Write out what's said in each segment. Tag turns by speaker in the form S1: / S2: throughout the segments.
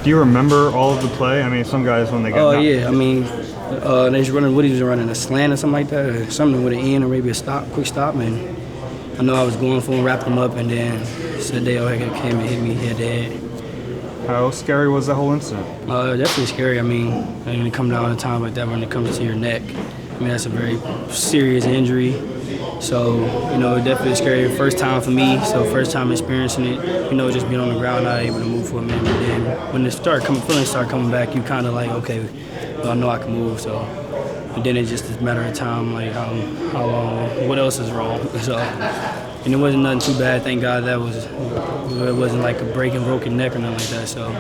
S1: Do you remember all of the play? I mean, some guys when they get.
S2: Oh yeah, I mean, they was running. What he was running, a slant or something like that, or something with an end or maybe a quick stop, and I know I was going for him, wrapped him up, and then Sadeo came and hit me head to head.
S1: How scary was that whole incident?
S2: Definitely scary. I mean, when it comes down to time like that, when it comes to your neck, I mean, that's a very serious injury. So, definitely scary. First time for me, so first time experiencing it, just being on the ground, not able to move for a minute. And then when feelings start coming back, you kind of like, okay, well, I know I can move. So, and then it's just a matter of time, like how long, what else is wrong. So, and it wasn't nothing too bad. Thank God it wasn't like a broken neck or nothing like that. So,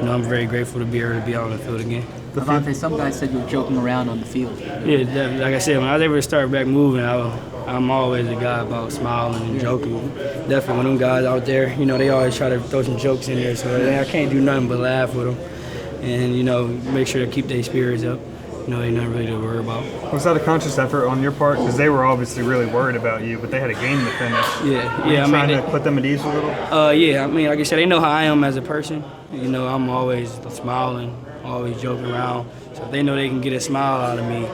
S2: I'm very grateful to be able to be out on the field again.
S3: Avonte, some guys said you were joking around on the field.
S2: Yeah, like I said, when I was able to start back moving, I'm always a guy about smiling and joking. Definitely when them guys out there, they always try to throw some jokes in there. So I can't do nothing but laugh with them and, make sure to keep their spirits up. Ain't nothing really to worry about.
S1: Was that a conscious effort on your part? Because they were obviously really worried about you, but they had a game to finish.
S2: Yeah.
S1: Were you trying to put them at ease a little?
S2: Yeah. I mean, like I said, they know how I am as a person. I'm always smiling, always joking around. So if they know they can get a smile out of me,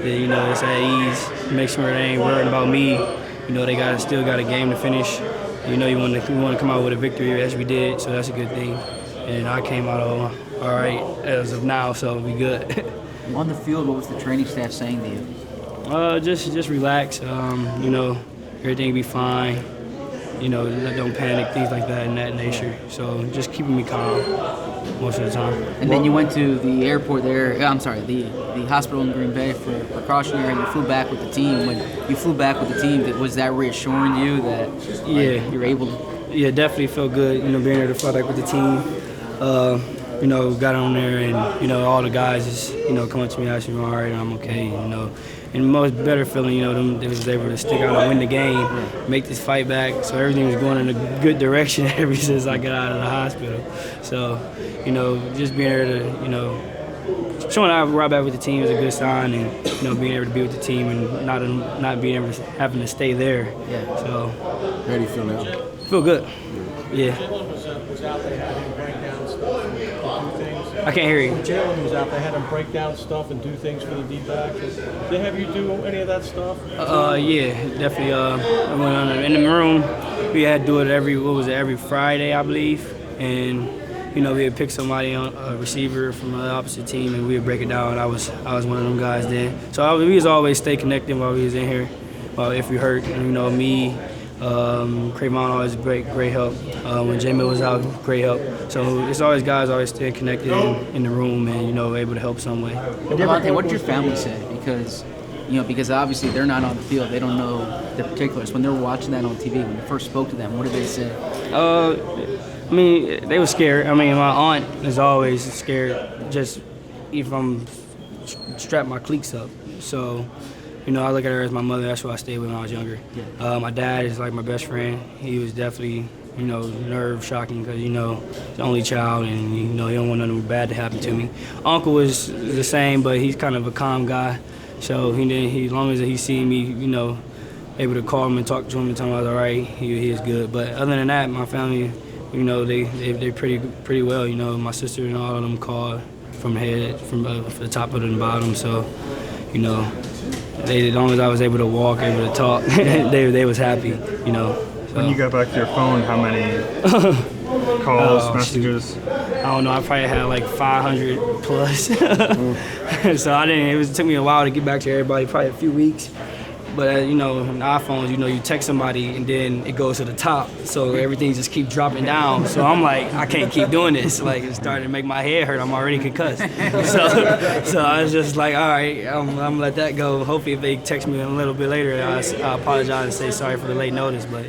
S2: then, it's at ease. Make sure they ain't worried about me. They still got a game to finish. You want to come out with a victory as we did, so that's a good thing. And I came out all right as of now, so we good.
S3: On the field, what was the training staff saying to you?
S2: Just relax. Everything will be fine. Don't panic, things like that in that nature. So just keeping me calm most of the time.
S3: And then you went to the airport there. I'm sorry, the hospital in Green Bay for precautionary, and you flew back with the team. When you flew back with the team, was that reassuring you that you're able to?
S2: Yeah, definitely felt good. Being able to fly back with the team. Got on there and, all the guys just, coming to me asking me, all right, I'm okay, And the most better feeling, they was able to stick out and win the game, make this fight back. So everything was going in a good direction ever since I got out of the hospital. So, just being able to, showing I right back with the team is a good sign, and, being able to be with the team and not being able to having to stay there.
S3: Yeah.
S2: So.
S4: How do you feel now?
S2: Feel good. Yeah.
S5: Was out there, had him break down stuff and do things.
S2: I can't hear you.
S5: Jalen was out there, had him break down stuff and do things for the D-backs. Did they have you do any of that stuff?
S2: Yeah, definitely. I went on in the room. We had to do it every Friday, I believe, and we would pick somebody on a receiver from the opposite team, and we would break it down. I was one of them guys then. So we was always stay connected while we was in here. If we hurt, and me. Cravon always great help. When Jamie was out, great help. So it's always guys always staying connected in the room and able to help some way.
S3: Avonte, what did your family say? Because obviously they're not on the field, they don't know the particulars. When they were watching that on TV, when you first spoke to them, what did they say?
S2: I mean, they were scared. I mean, my aunt is always scared. Just if I'm strap my cleats up, so. I look at her as my mother. That's who I stayed with when I was younger. Yeah. My dad is like my best friend. He was definitely, nerve-shocking because, the only child and, he don't want nothing bad to happen to me. Uncle was the same, but he's kind of a calm guy. So as long as he see me, able to call him and talk to him and tell him I was all right, he is good. But other than that, my family, they're pretty well. My sister and all of them called from the top of the bottom. So, as long as I was able to walk, able to talk, they was happy, So.
S1: When you got back to your phone, how many calls, messages?
S2: Shoot. I don't know. I probably had like 500 plus. So it took me a while to get back to everybody, probably a few weeks. But in iPhones, you text somebody and then it goes to the top, so everything just keeps dropping down. So I'm like, I can't keep doing this. Like it's starting to make my head hurt. I'm already concussed. So I was just like, all right, I'm gonna let that go. Hopefully, if they text me a little bit later, I apologize and say sorry for the late notice. But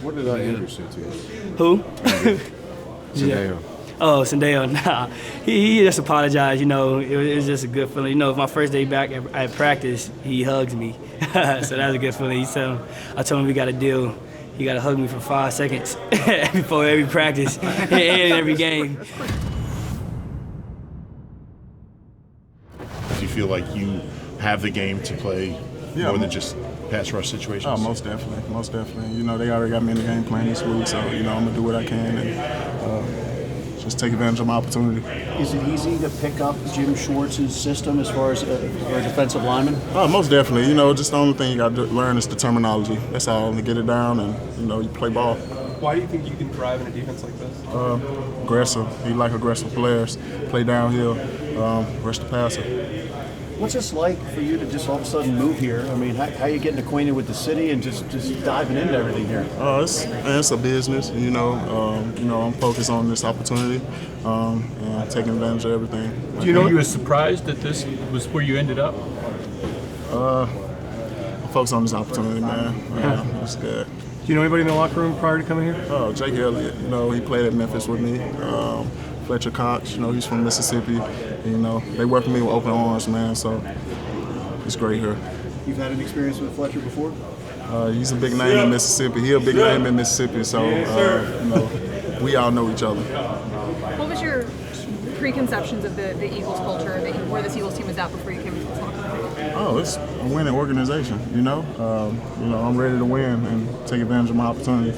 S4: What did I introduce you to?
S2: Who?
S4: Sadeo.
S2: Oh, Sadeo, nah. He just apologized, It was just a good feeling. My first day back at practice, he hugs me. So that was a good feeling. I told him we got a deal. He got to hug me for 5 seconds before every practice and every game.
S6: Do you feel like you have the game to play more than just pass rush situations?
S4: Oh, most definitely, most definitely. They already got me in the game plan this week, so I'm gonna do what I can and
S7: just take advantage of my opportunity.
S8: Is it easy to pick up Jim Schwartz's system as far as a defensive lineman?
S7: Most definitely. Just the only thing you got to learn is the terminology. That's all. To get it down and, you play ball.
S9: Why do you think you can thrive in a defense like this?
S7: Aggressive. You like aggressive players. Play downhill. Rush the passer.
S8: What's this like for you to just all of a sudden move here? I mean, how are you getting acquainted with the city and just diving into everything here?
S7: It's a business, I'm focused on this opportunity and taking advantage of everything.
S5: Do you know you were surprised that this was where you ended up?
S7: I'm focused on this opportunity, man. It's good.
S5: Do you know anybody in the locker room prior to coming here?
S7: Jake Elliott, he played at Memphis with me. Fletcher Cox, he's from Mississippi. They welcome me with open arms, man, so it's great here.
S8: You've had an experience with Fletcher before?
S7: He's a big name in Mississippi. He's a big name in Mississippi, so, we all know each other.
S10: What was your preconceptions of the Eagles culture, where this Eagles team was at before you came into this locker room?
S7: It's a winning organization, I'm ready to win and take advantage of my opportunity.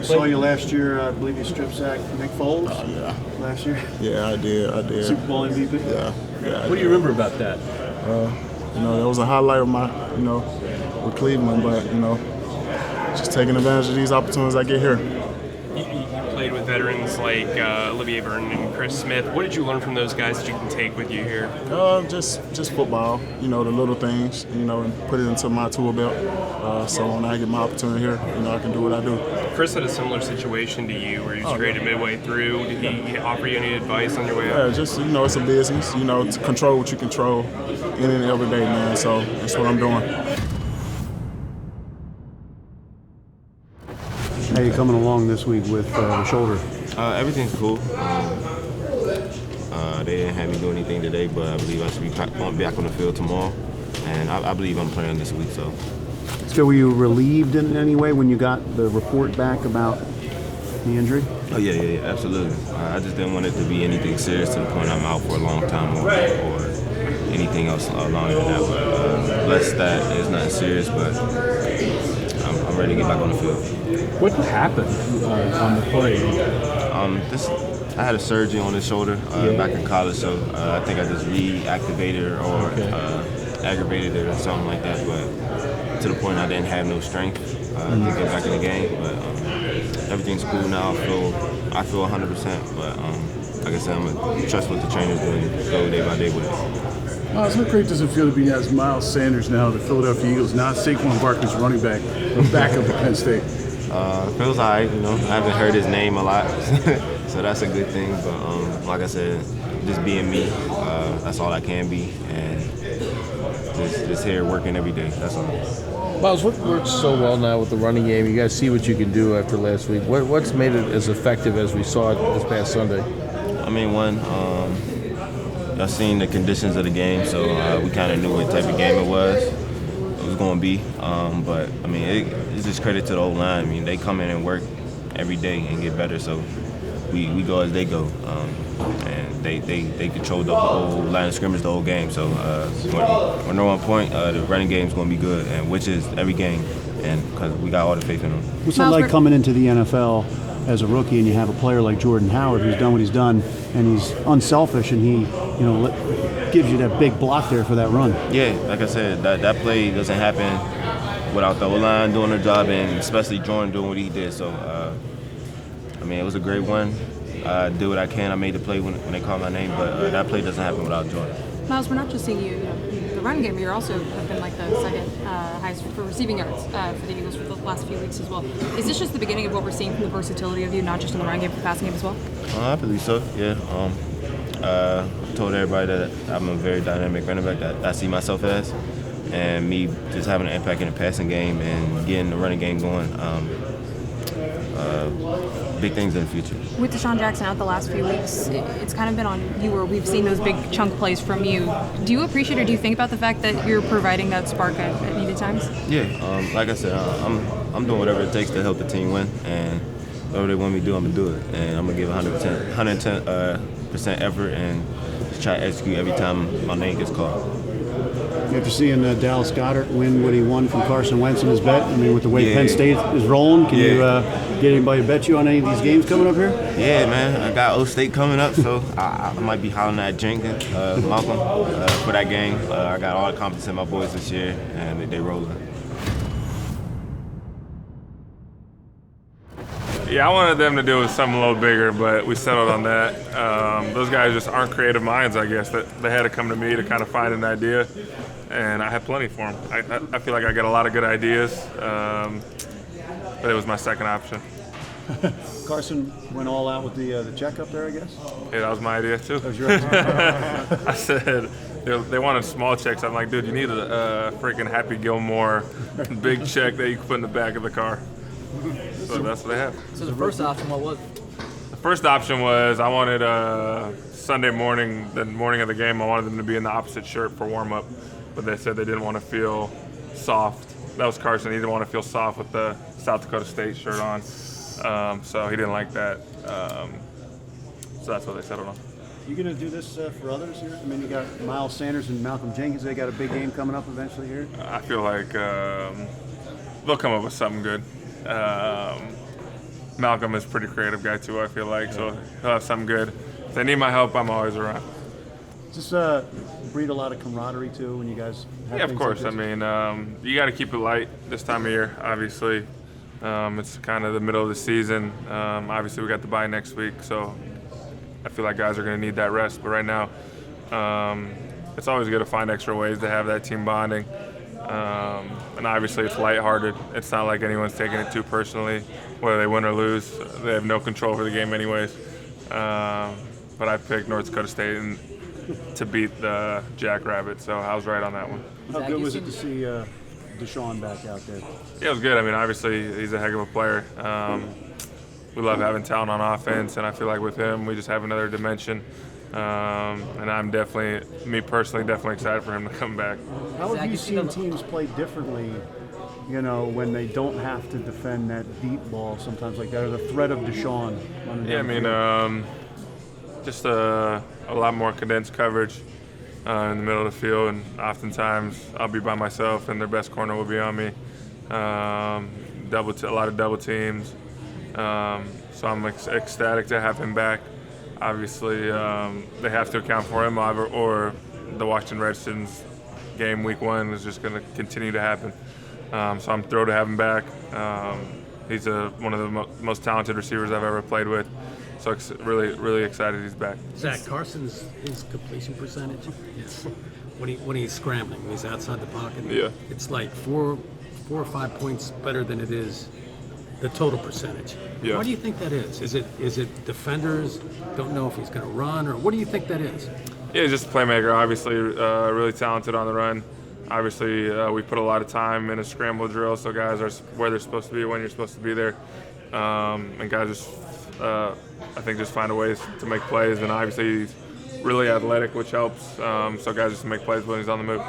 S8: Saw you last year. I believe you strip sacked Nick Foles.
S7: Yeah.
S8: Last year.
S7: Yeah, I did.
S8: Super Bowl MVP.
S7: Yeah.
S5: What do you remember about that?
S7: That was a highlight of my, with Cleveland. But just taking advantage of these opportunities I get here.
S9: You played with veterans like Olivier Vernon and Chris Smith. What did you learn from those guys that you can take with you here?
S7: Just football. The little things. And put it into my tool belt. So when I get my opportunity here, I can do what I do.
S9: Chris had a similar situation to you where he was traded midway through. Did he offer you any advice on your way out?
S7: Yeah, just, it's a business, to control what you control in and every day, man. So that's what I'm doing.
S8: How are you coming along this week with the shoulder?
S11: Everything's cool. They didn't have me do anything today, but I believe I should be back on the field tomorrow. And I believe I'm playing this week, so.
S8: So were you relieved in any way when you got the report back about the injury?
S11: Oh, yeah, absolutely. I just didn't want it to be anything serious to the point I'm out for a long time or anything else longer than that. But blessed that it's not serious, but I'm ready to get back on the field.
S5: What happened on the play?
S11: I had a surgery on the shoulder back in college, so I think I just reactivated or aggravated it or something like that. But to the point I didn't have no strength to get back in the game. But everything's cool now. I feel 100%. But like I said, I'm gonna trust what the trainers do and go day by day with it.
S8: Miles, how great does it feel to be as Miles Sanders now, the Philadelphia Eagles, not Saquon Barkley's running back, the backup at Penn State?
S11: Feels all right, I haven't heard his name a lot, so that's a good thing. But like I said, just being me, that's all I can be, and just here working every day. That's all.
S5: Miles, what works so well now with the running game? You guys see what you can do after last week. What's made it as effective as we saw it this past Sunday?
S11: I mean, I've seen the conditions of the game, so we kind of knew what type of game it was going to be. But I mean, it's just credit to the whole line. I mean, they come in and work every day and get better. So we go as they go, and they control the whole line of scrimmage the whole game. So when they're on point, the running game's going to be good, and which is every game, and because we got all the faith in them.
S8: What's it like coming into the NFL as a rookie and you have a player like Jordan Howard who's done what he's done and he's unselfish and he gives you that big block there for that run?
S11: Yeah, like I said, that play doesn't happen without the O-line doing their job, and especially Jordan doing what he did. So I mean, it was a great one. I did what I can. I made the play when they called my name, but that play doesn't happen without Jordan.
S10: Miles, we're not just seeing you the run game, you also have been like the second highest for receiving yards for the Eagles for the last few weeks as well. Is this just the beginning of what we're seeing from the versatility of you, not just in the run game, but the passing game as well?
S11: I believe so, yeah. I told everybody that I'm a very dynamic running back that I see myself as, and me just having an impact in the passing game and getting the running game going, big things in the future.
S10: With Deshaun Jackson out the last few weeks, it's kind of been on you where we've seen those big chunk plays from you. Do you appreciate or do you think about the fact that you're providing that spark at needed times?
S11: Yeah, like I said, I'm doing whatever it takes to help the team win, and whatever they want me to do, I'm going to do it. And I'm going to give 110% effort and try to execute every time my name gets called.
S8: after seeing Dallas Goedert win what he won from Carson Wentz in his bet? I mean, with the way Penn State is rolling, can you get anybody to bet you on any of these games coming up here?
S11: Yeah, man. I got O State coming up, so I might be hollering at Jenkins, Malcolm, for that game. I got all the confidence in my boys this year, and they rolling.
S12: Yeah, I wanted them to do something a little bigger, but we settled on that. Those guys just aren't creative minds, I guess. That they had to come to me to kind of find an idea, and I had plenty for them. I feel like I got a lot of good ideas, but it was my second option.
S8: Carson went all out with the checkup there, I guess?
S12: Yeah, that was my idea, too.
S8: That was your idea?
S12: I said, they wanted small checks. I'm like, dude, you need a freaking Happy Gilmore big check that you can put in the back of the car. So that's what they have.
S3: So the first option, what was?
S12: The first option was I wanted Sunday morning, the morning of the game, I wanted them to be in the opposite shirt for warm-up, but they said they didn't want to feel soft. That was Carson. He didn't want to feel soft with the South Dakota State shirt on, so he didn't like that. So that's what they settled on.
S8: You going to do this for others here? I mean, you got Miles Sanders and Malcolm Jenkins. They got a big game coming up eventually here.
S12: I feel like they'll come up with something good. Malcolm is a pretty creative guy too, I feel like, so he'll have something good. If they need my help, I'm always around.
S8: Does this breed a lot of camaraderie too when you guys have
S12: Yeah, of
S8: things
S12: course.
S8: like
S12: I
S8: this?
S12: mean, you got to keep it light this time of year, obviously. It's kind of the middle of the season. Obviously, we got the bye next week, so I feel like guys are going to need that rest. But right now, it's always good to find extra ways to have that team bonding. And obviously it's lighthearted. It's not like anyone's taking it too personally, whether they win or lose. They have no control over the game anyways. But I picked North Dakota State to beat the Jackrabbits, so I was right on that one.
S8: How good was it to see Deshaun back out there?
S12: Yeah, it was good. I mean, obviously he's a heck of a player. We love having talent on offense, and I feel like with him we just have another dimension. And I'm definitely, me personally, definitely excited for him to come back.
S8: How have you seen teams play differently, you know, when they don't have to defend that deep ball sometimes like that, or the threat of Deshaun?
S12: Yeah, I mean, just a lot more condensed coverage in the middle of the field, and oftentimes I'll be by myself and their best corner will be on me. A lot of double teams. So I'm ecstatic to have him back. Obviously, they have to account for him, or the Washington Redskins game week 1 is just going to continue to happen. So I'm thrilled to have him back. He's one of the most talented receivers I've ever played with. So really excited he's back.
S13: Zach, Carson's his completion percentage, when he's scrambling, when he's outside the pocket, it's like 4 or 5 points better than it is the total percentage.
S12: Yeah.
S13: Why do you think that is? Is it defenders don't know if he's going to run, or what do you think that is?
S12: Yeah, he's just a playmaker. Obviously, really talented on the run. Obviously, we put a lot of time in a scramble drill, so guys are where they're supposed to be when you're supposed to be there. And guys just, I think, just find a ways to make plays. And obviously, he's really athletic, which helps. So guys just make plays when he's on the move.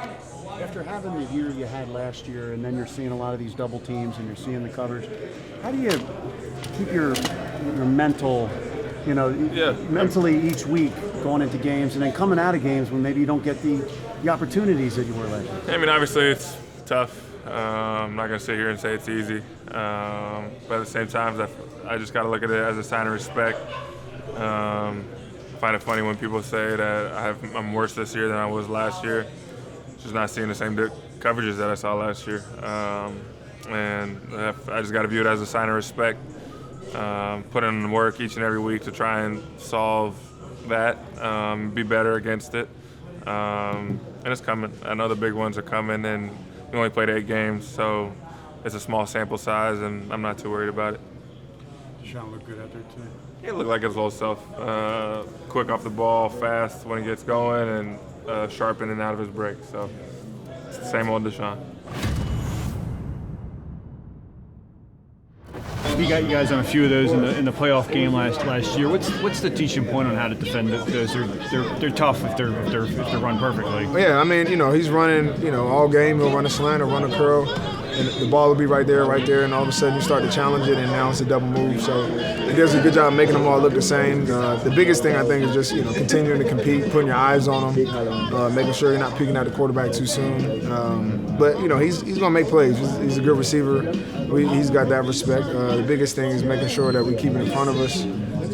S8: After having the year you had last year, and then you're seeing a lot of these double teams, and you're seeing the coverage, how do you keep your mental, mentally each week going into games, and then coming out of games when maybe you don't get the opportunities that you were last year?
S12: I mean, obviously it's tough. I'm not going to sit here and say it's easy, but at the same time, I just got to look at it as a sign of respect. I find it funny when people say that I'm worse this year than I was last year. Just not seeing the same coverages that I saw last year. And I just got to view it as a sign of respect. Put in work each and every week to try and solve that, be better against it. And it's coming. I know the big ones are coming, and we only played 8 games, so it's a small sample size, and I'm not too worried about it.
S8: Deshaun looked good out there too.
S12: He looked like his whole self. Quick off the ball, fast when he gets going, and sharp in and out of his break. So it's the same old Deshaun.
S1: He got you guys on a few of those in the playoff game last year. What's the teaching point on how to defend those? They're tough if they're run perfectly.
S14: Yeah, I mean, he's running, all game. He'll run a slant or run a curl. and the ball will be right there, and all of a sudden you start to challenge it, and now it's a double move. So it does a good job making them all look the same. The biggest thing I think is just continuing to compete, putting your eyes on them, making sure you're not peeking at the quarterback too soon. But he's going to make plays. He's a good receiver. He's got that respect. The biggest thing is making sure that we keep it in front of us.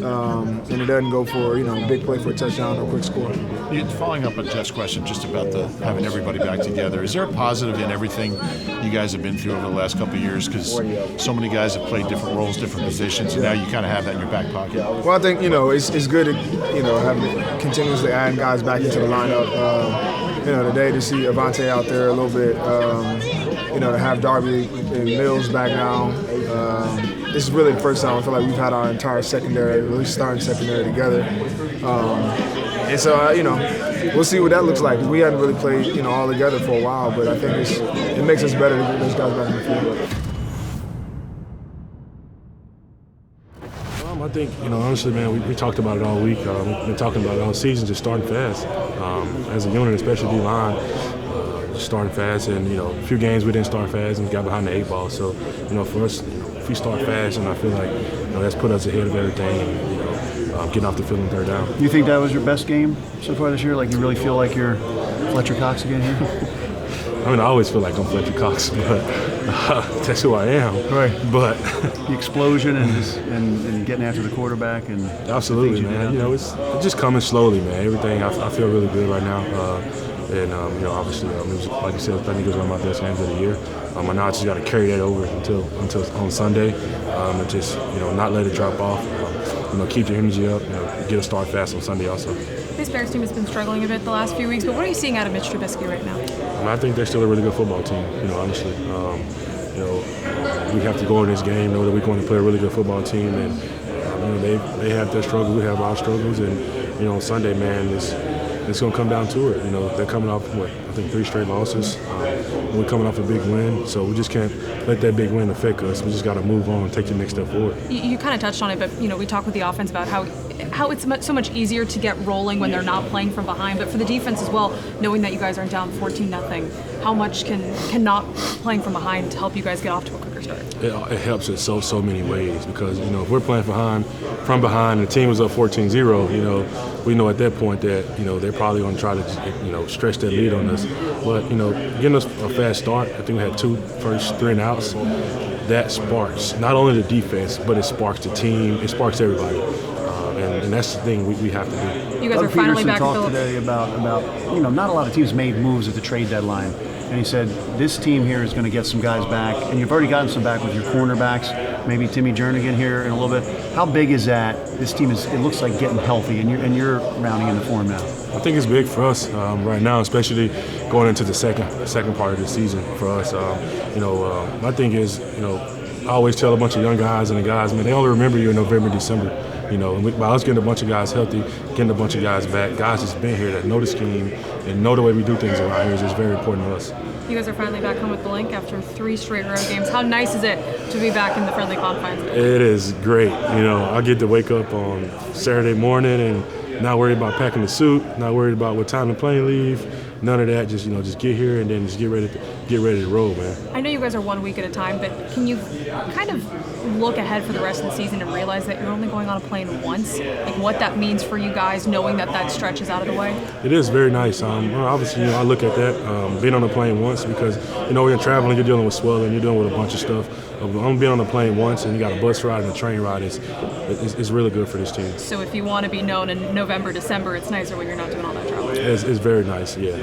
S14: And it doesn't go for a big play for a touchdown or a quick score.
S15: Following up on Jeff's question just about having everybody back together, is there a positive in everything you guys have been through over the last couple of years? Because so many guys have played different roles, different positions, and now you kind of have that in your back pocket.
S14: Well, I think it's good to having continuously adding guys back into the lineup. Today to see Avonte out there a little bit, to have Darby and Mills back now. This is really the first time I feel like we've had our entire secondary, at least starting secondary together. And so, we'll see what that looks like. We hadn't really played, all together for a while, but I think it makes us better to get those guys back in the field.
S16: I think, honestly, man, we talked about it all week. We've been talking about it all season, just starting fast. As a unit, especially D-line, starting fast. And, a few games we didn't start fast and got behind the 8 ball. So, for us, if we start fast, and I feel like, that's put us ahead of everything and, getting off the field on third down.
S8: You think that was your best game so far this year? Like, you really feel like you're Fletcher Cox again here?
S16: I always feel like I'm Fletcher Cox, but that's who I am.
S8: Right.
S16: But
S8: the explosion and getting after the quarterback and
S16: absolutely, man. It's just coming slowly, man. Everything I feel really good right now. Obviously, it was, like you said, I think it was one of my best games of the year. I know I just got to carry that over until on Sunday, and just not let it drop off. Keep the energy up. Get a start fast on Sunday also.
S10: This Bears team has been struggling a bit the last few weeks, but what are you seeing out of Mitch Trubisky right now?
S16: I think they're still a really good football team. Honestly, we have to go in this game know that we're going to play a really good football team, and they have their struggles, we have our struggles, and on Sunday, man, it's going to come down to it. They're coming off, I think 3 straight losses. We're coming off a big win, so we just can't let that big win affect us. We just got to move on and take the next step forward.
S10: You kind of touched on it, but we talked with the offense about how it's so much easier to get rolling when they're not playing from behind. But for the defense as well, knowing that you guys aren't down 14-0, how much can not playing from behind help you guys get off to a quicker start?
S16: It helps in so many ways because if we're playing from behind and the team was up 14-0, we know at that point that they're probably going to try to stretch that lead on us. But getting us a fast start, I think we had 2 first 3 and outs. That sparks not only the defense, but it sparks the team. It sparks everybody, and that's the thing we have to do.
S10: You guys are finally back.
S8: Talked today about not a lot of teams made moves at the trade deadline. And he said, this team here is going to get some guys back, and you've already gotten some back with your cornerbacks, maybe Timmy Jernigan here in a little bit. How big is that? This team it looks like getting healthy, and you're rounding into form now.
S16: I think it's big for us right now, especially going into the second part of the season for us. My thing is, I always tell a bunch of young guys and the guys, man, they only remember you in November, December. And by us getting a bunch of guys healthy, getting a bunch of guys back, guys that's been here that know the scheme and know the way we do things around here is just very important to us.
S10: You guys are finally back home with the link after 3 straight road games. How nice is it to be back in the friendly confines?
S16: It is great. I get to wake up on Saturday morning and not worried about packing the suit, not worried about what time the plane leave. None of that. Just get here and then just get ready to roll, man.
S10: I know you guys are 1 week at a time, but can you kind of look ahead for the rest of the season and realize that you're only going on a plane once? Like what that means for you guys, knowing that stretch is out of the way.
S16: It is very nice. Obviously, I look at that being on a plane once because when you're traveling, you're dealing with swelling, you're dealing with a bunch of stuff. I'm being on a plane once, and you got a bus ride and a train ride. It's really good for this team.
S10: So if you want to be known in November, December, it's nicer when you're not doing all that travel.
S16: It's very nice, yeah.